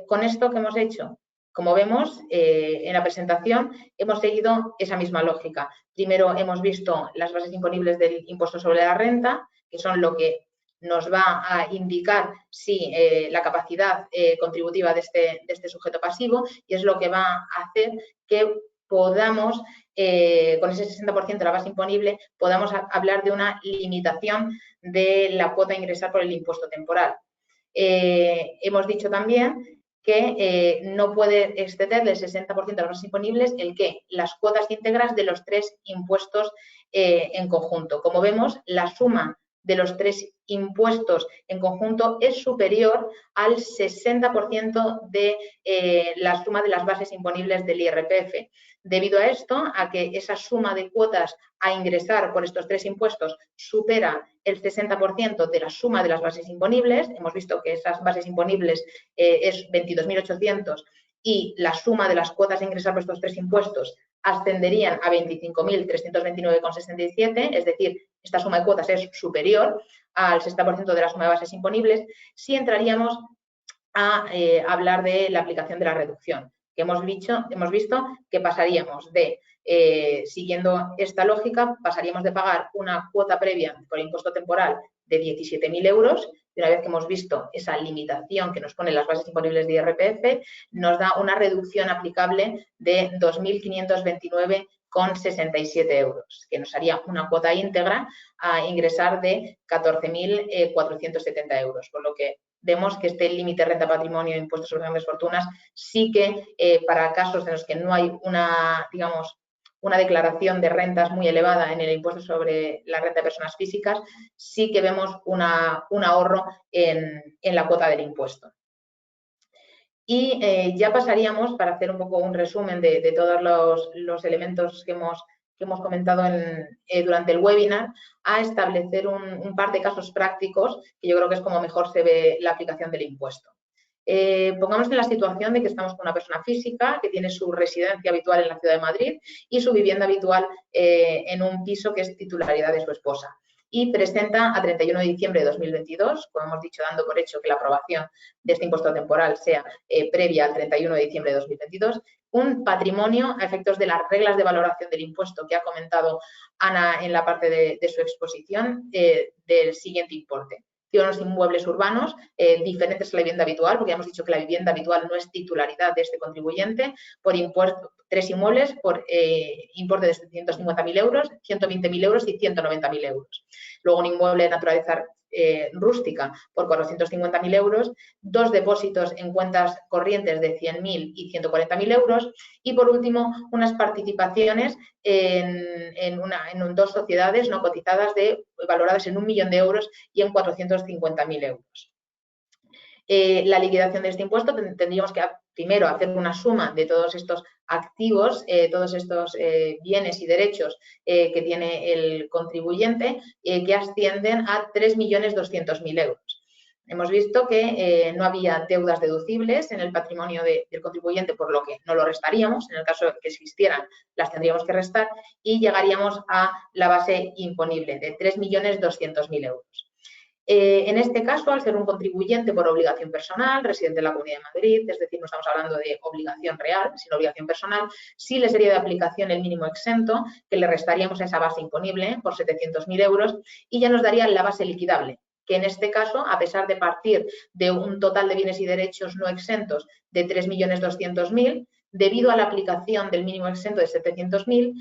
Con esto que hemos hecho, como vemos en la presentación, hemos seguido esa misma lógica. Primero hemos visto las bases imponibles del impuesto sobre la renta, que son lo que nos va a indicar si la capacidad contributiva de este sujeto pasivo, y es lo que va a hacer que podamos, con ese 60% de la base imponible, podamos hablar de una limitación de la cuota a ingresar por el impuesto temporal. Hemos dicho también que no puede exceder del 60% de las bases imponibles el que las cuotas íntegras de los tres impuestos en conjunto. Como vemos, la suma de los tres impuestos en conjunto es superior al 60% de la suma de las bases imponibles del IRPF. Debido a esto, a que esa suma de cuotas a ingresar por estos tres impuestos supera el 60% de la suma de las bases imponibles, hemos visto que esas bases imponibles es 22.800 y la suma de las cuotas a ingresar por estos tres impuestos ascenderían a 25.329,67, es decir, esta suma de cuotas es superior al 60% de la suma de bases imponibles, sí entraríamos a hablar de la aplicación de la reducción, que hemos visto que pasaríamos de, siguiendo esta lógica, pasaríamos de pagar una cuota previa por impuesto temporal de 17.000 euros, y una vez que hemos visto esa limitación que nos ponen las bases imponibles de IRPF, nos da una reducción aplicable de 2.529,67 euros, que nos haría una cuota íntegra a ingresar de 14.470 euros, por lo que vemos que este límite de renta patrimonio e impuestos sobre grandes fortunas sí que para casos en los que no hay una, digamos, una declaración de rentas muy elevada en el impuesto sobre la renta de personas físicas, sí que vemos un ahorro en la cuota del impuesto. Y ya pasaríamos, para hacer un poco un resumen de todos los elementos que hemos comentado durante el webinar, a establecer un par de casos prácticos que yo creo que es como mejor se ve la aplicación del impuesto. Pongamos en la situación de que estamos con una persona física que tiene su residencia habitual en la ciudad de Madrid y su vivienda habitual en un piso que es titularidad de su esposa, y presenta a 31 de diciembre de 2022, como hemos dicho, dando por hecho que la aprobación de este impuesto temporal sea previa al 31 de diciembre de 2022, un patrimonio a efectos de las reglas de valoración del impuesto que ha comentado Ana en la parte de su exposición, del siguiente importe. Unos inmuebles urbanos diferentes a la vivienda habitual, porque ya hemos dicho que la vivienda habitual no es titularidad de este contribuyente, por impuesto, tres inmuebles por importe de 750.000 euros, 120.000 euros y 190.000 euros. Luego un inmueble de naturaleza rústica por 450.000 euros, dos depósitos en cuentas corrientes de 100.000 y 140.000 euros y, por último, unas participaciones en dos sociedades no cotizadas valoradas en 1 millón de euros y en 450.000 euros. La liquidación de este impuesto tendríamos que primero hacer una suma de todos estos activos, todos estos bienes y derechos que tiene el contribuyente, que ascienden a 3.200.000 euros. Hemos visto que no había deudas deducibles en el patrimonio del contribuyente, por lo que no lo restaríamos. En el caso de que existieran, las tendríamos que restar y llegaríamos a la base imponible de 3.200.000 euros. En este caso, al ser un contribuyente por obligación personal, residente de la Comunidad de Madrid, es decir, no estamos hablando de obligación real, sino obligación personal, sí le sería de aplicación el mínimo exento, que le restaríamos a esa base imponible por 700.000 euros y ya nos daría la base liquidable, que en este caso, a pesar de partir de un total de bienes y derechos no exentos de 3.200.000, debido a la aplicación del mínimo exento de 700.000,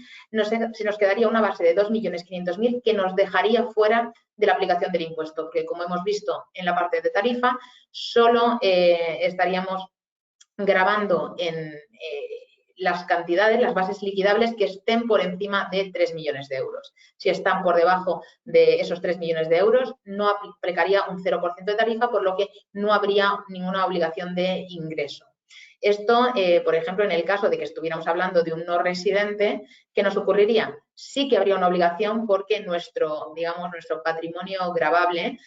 se nos quedaría una base de 2.500.000 que nos dejaría fuera de la aplicación del impuesto, porque como hemos visto en la parte de tarifa, solo estaríamos gravando en las cantidades, las bases liquidables que estén por encima de 3 millones de euros. Si están por debajo de esos 3 millones de euros, no aplicaría un 0% de tarifa, por lo que no habría ninguna obligación de ingreso. Esto, por ejemplo, en el caso de que estuviéramos hablando de un no residente, ¿qué nos ocurriría? Sí que habría una obligación porque nuestro patrimonio gravable,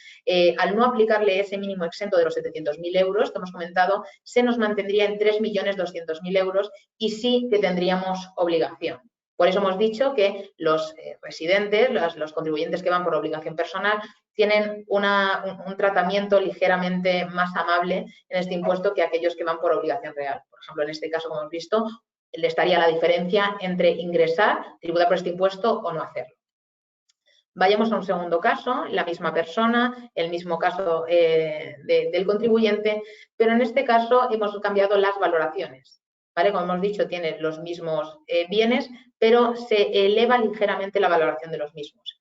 al no aplicarle ese mínimo exento de los 700.000 euros que hemos comentado, se nos mantendría en 3.200.000 euros y sí que tendríamos obligación. Por eso hemos dicho que los residentes, los contribuyentes que van por obligación personal, tienen un tratamiento ligeramente más amable en este impuesto que aquellos que van por obligación real. Por ejemplo, en este caso, como hemos visto, le estaría la diferencia entre ingresar, tributar por este impuesto o no hacerlo. Vayamos a un segundo caso, la misma persona, el mismo caso del contribuyente, pero en este caso hemos cambiado las valoraciones. ¿Vale? Como hemos dicho, tiene los mismos bienes, pero se eleva ligeramente la valoración de los mismos.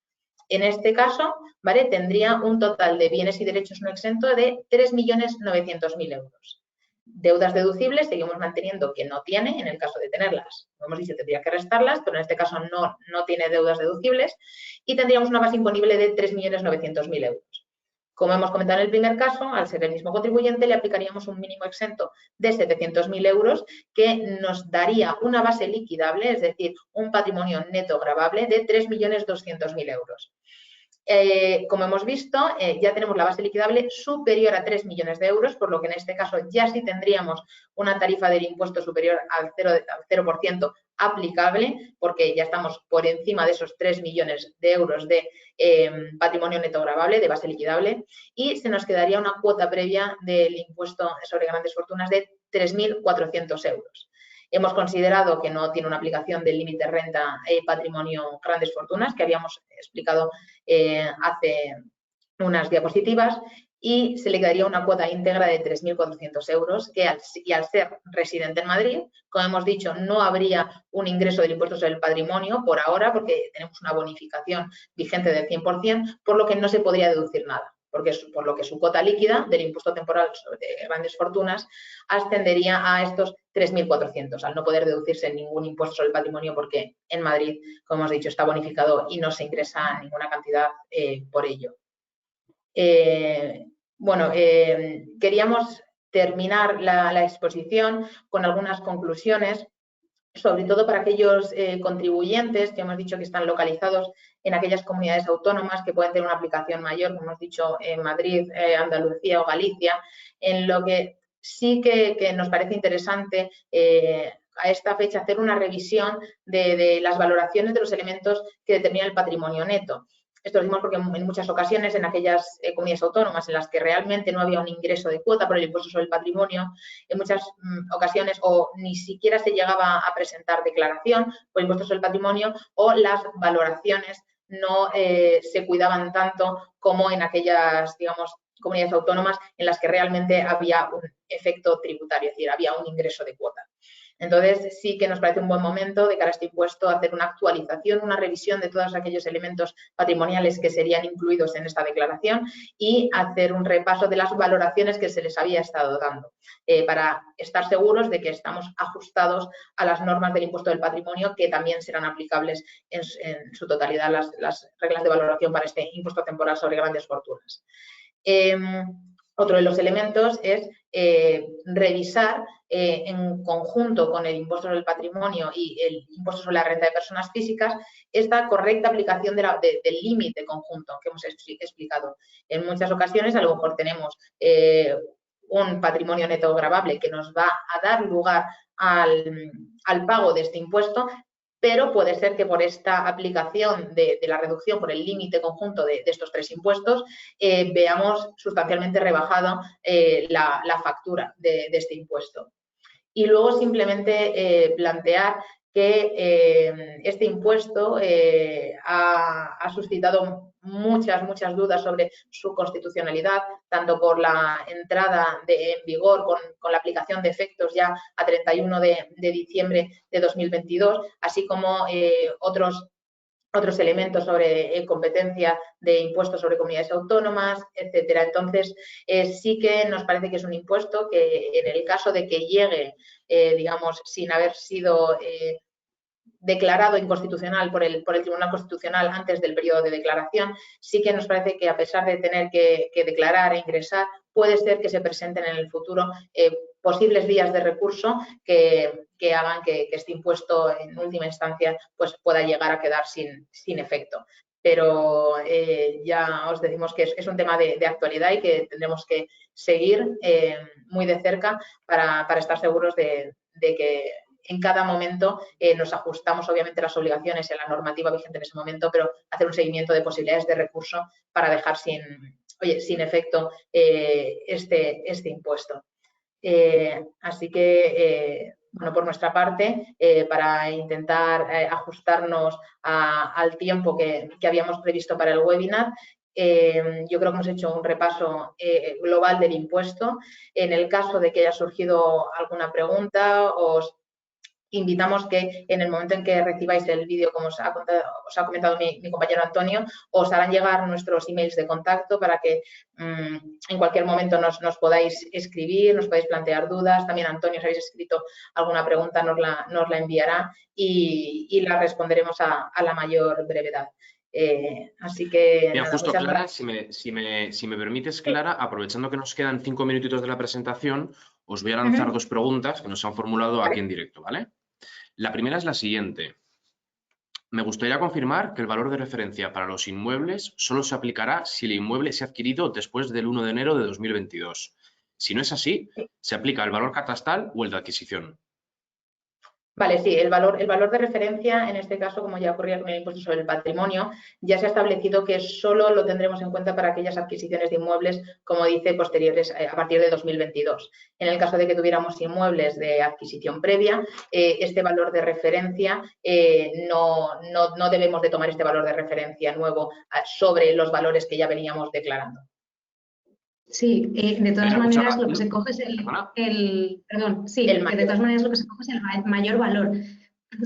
En este caso, ¿vale? Tendría un total de bienes y derechos no exentos de 3.900.000 euros. Deudas deducibles seguimos manteniendo que no tiene, en el caso de tenerlas. Como hemos dicho, tendría que restarlas, pero en este caso no tiene deudas deducibles y tendríamos una base imponible de 3.900.000 euros. Como hemos comentado en el primer caso, al ser el mismo contribuyente, le aplicaríamos un mínimo exento de 700.000 euros que nos daría una base liquidable, es decir, un patrimonio neto gravable de 3.200.000 euros. Como hemos visto, ya tenemos la base liquidable superior a 3 millones de euros, por lo que en este caso ya sí tendríamos una tarifa del impuesto superior al 0% aplicable, porque ya estamos por encima de esos 3 millones de euros de patrimonio neto gravable, de base liquidable, y se nos quedaría una cuota previa del impuesto sobre grandes fortunas de 3.400 euros. Hemos considerado que no tiene una aplicación del límite renta patrimonio grandes fortunas, que habíamos explicado hace unas diapositivas, y se le quedaría una cuota íntegra de 3.400 euros, que al ser residente en Madrid, como hemos dicho, no habría un ingreso del impuesto sobre el patrimonio por ahora, porque tenemos una bonificación vigente del 100%, por lo que no se podría deducir nada. Por lo que su cuota líquida del impuesto temporal sobre grandes fortunas ascendería a estos 3.400, al no poder deducirse ningún impuesto sobre el patrimonio porque en Madrid, como hemos dicho, está bonificado y no se ingresa ninguna cantidad por ello. Queríamos terminar la exposición con algunas conclusiones, sobre todo para aquellos contribuyentes que hemos dicho que están localizados en aquellas comunidades autónomas que pueden tener una aplicación mayor, como hemos dicho, en Madrid, Andalucía o Galicia, en lo que sí que nos parece interesante a esta fecha hacer una revisión de las valoraciones de los elementos que determinan el patrimonio neto. Esto lo decimos porque en muchas ocasiones en aquellas comunidades autónomas en las que realmente no había un ingreso de cuota por el impuesto sobre el patrimonio, en muchas ocasiones o ni siquiera se llegaba a presentar declaración por el impuesto sobre el patrimonio o las valoraciones no se cuidaban tanto como en aquellas, digamos, comunidades autónomas en las que realmente había un efecto tributario, es decir, había un ingreso de cuota. Entonces, sí que nos parece un buen momento de cara a este impuesto hacer una actualización, una revisión de todos aquellos elementos patrimoniales que serían incluidos en esta declaración y hacer un repaso de las valoraciones que se les había estado dando para estar seguros de que estamos ajustados a las normas del impuesto del patrimonio que también serán aplicables en su totalidad las reglas de valoración para este impuesto temporal sobre grandes fortunas. Otro de los elementos es revisar en conjunto con el impuesto sobre el patrimonio y el impuesto sobre la renta de personas físicas esta correcta aplicación del límite conjunto que hemos explicado. En muchas ocasiones a lo mejor tenemos un patrimonio neto gravable que nos va a dar lugar al pago de este impuesto, pero puede ser que por esta aplicación de la reducción por el límite conjunto de estos 3 impuestos veamos sustancialmente rebajado la factura de este impuesto. Y luego simplemente plantear que este impuesto ha suscitado muchas dudas sobre su constitucionalidad, tanto por la entrada en vigor con la aplicación de efectos ya a 31 de diciembre de 2022, así como otros elementos sobre competencia de impuestos sobre comunidades autónomas, etcétera. Entonces, sí que nos parece que es un impuesto que en el caso de que llegue, digamos, sin haber sido declarado inconstitucional por el Tribunal Constitucional antes del periodo de declaración, sí que nos parece que a pesar de tener que declarar e ingresar, puede ser que se presenten en el futuro posibles vías de recurso que hagan que este impuesto en última instancia pues pueda llegar a quedar sin efecto. Pero ya os decimos que es un tema de actualidad y que tendremos que seguir muy de cerca para estar seguros de que en cada momento nos ajustamos obviamente las obligaciones en la normativa vigente en ese momento, pero hacer un seguimiento de posibilidades de recurso para dejar sin efecto este impuesto. Así que, bueno, por nuestra parte, para intentar ajustarnos al tiempo que habíamos previsto para el webinar, yo creo que hemos hecho un repaso global del impuesto. En el caso de que haya surgido alguna pregunta, os invitamos que en el momento en que recibáis el vídeo, como os ha comentado mi compañero Antonio, os harán llegar nuestros emails de contacto para que en cualquier momento nos podáis escribir, nos podáis plantear dudas. También Antonio, si habéis escrito alguna pregunta, nos la enviará y la responderemos a la mayor brevedad. Así que Mira, nada, justo, muchas Clara, gracias. si me permites, Clara, aprovechando que nos quedan 5 minutitos de la presentación, os voy a lanzar dos preguntas que nos han formulado aquí en directo, ¿vale? La primera es la siguiente. Me gustaría confirmar que el valor de referencia para los inmuebles solo se aplicará si el inmueble se ha adquirido después del 1 de enero de 2022. Si no es así, ¿se aplica el valor catastral o el de adquisición? Vale, sí, el valor de referencia, en este caso, como ya ocurría con el impuesto sobre el patrimonio, ya se ha establecido que solo lo tendremos en cuenta para aquellas adquisiciones de inmuebles, como dice, posteriores a partir de 2022. En el caso de que tuviéramos inmuebles de adquisición previa, este valor de referencia, no debemos de tomar este valor de referencia nuevo sobre los valores que ya veníamos declarando. Sí, de todas maneras lo que se coge es de todas maneras lo que se coge es el mayor valor.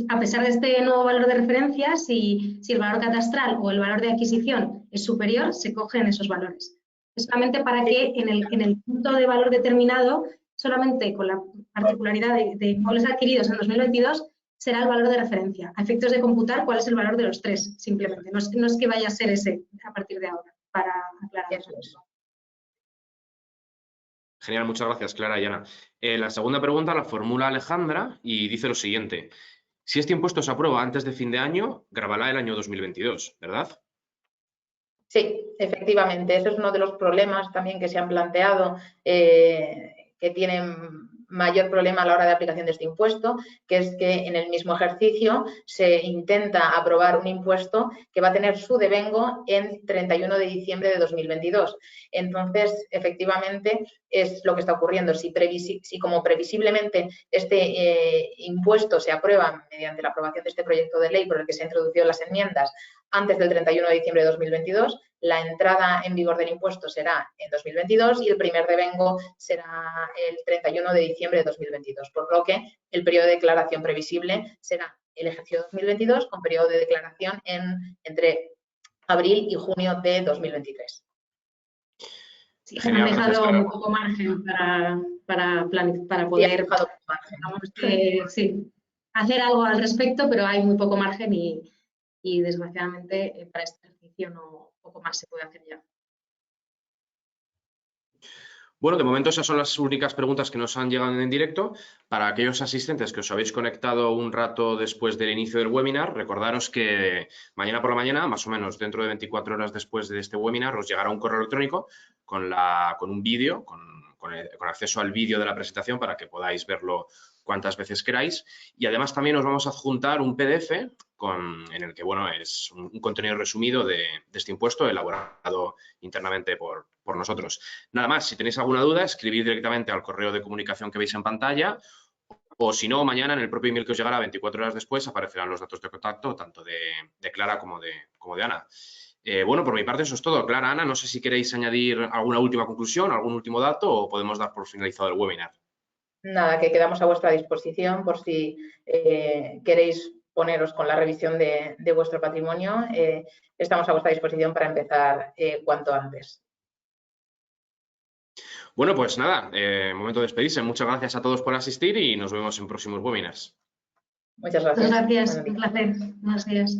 A pesar de este nuevo valor de referencia, si el valor catastral o el valor de adquisición es superior, se cogen esos valores. Es solamente para que en el punto de valor determinado, solamente con la particularidad de inmuebles adquiridos en 2022, será el valor de referencia, a efectos de computar cuál es el valor de los tres, simplemente. No es que vaya a ser ese a partir de ahora, para aclarar eso. Genial, muchas gracias, Clara y Ana. La segunda pregunta la formula Alejandra y dice lo siguiente. Si este impuesto se aprueba antes de fin de año, gravará el año 2022, ¿verdad? Sí, efectivamente. Ese es uno de los problemas también que se han planteado, que tienen mayor problema a la hora de aplicación de este impuesto, que es que en el mismo ejercicio se intenta aprobar un impuesto que va a tener su devengo en 31 de diciembre de 2022. Entonces, efectivamente, es lo que está ocurriendo. Si como previsiblemente este impuesto se aprueba mediante la aprobación de este proyecto de ley por el que se han introducido las enmiendas antes del 31 de diciembre de 2022, la entrada en vigor del impuesto será en 2022 y el primer devengo será el 31 de diciembre de 2022, por lo que el periodo de declaración previsible será el ejercicio 2022 con periodo de declaración entre abril y junio de 2023. Sí, han dejado muy poco margen para poder hacer algo al respecto, pero hay muy poco margen y desgraciadamente para este ejercicio poco más se puede hacer ya. Bueno, de momento esas son las únicas preguntas que nos han llegado en directo. Para aquellos asistentes que os habéis conectado un rato después del inicio del webinar, recordaros que mañana por la mañana, más o menos dentro de 24 horas después de este webinar, os llegará un correo electrónico con un vídeo, con con acceso al vídeo de la presentación para que podáis verlo cuantas veces queráis. Y además también os vamos a adjuntar un PDF en el que, bueno, es un contenido resumido de este impuesto elaborado internamente por nosotros. Nada más, si tenéis alguna duda, escribid directamente al correo de comunicación que veis en pantalla, o si no, mañana en el propio email que os llegará 24 horas después aparecerán los datos de contacto tanto de Clara como de Ana. Bueno, por mi parte eso es todo. Clara, Ana, no sé si queréis añadir alguna última conclusión, algún último dato o podemos dar por finalizado el webinar. Nada, que quedamos a vuestra disposición por si queréis poneros con la revisión de vuestro patrimonio. Estamos a vuestra disposición para empezar cuanto antes. Bueno, pues nada, momento de despedirse. Muchas gracias a todos por asistir y nos vemos en próximos webinars. Muchas gracias. Muchas gracias, un placer. Buenos días.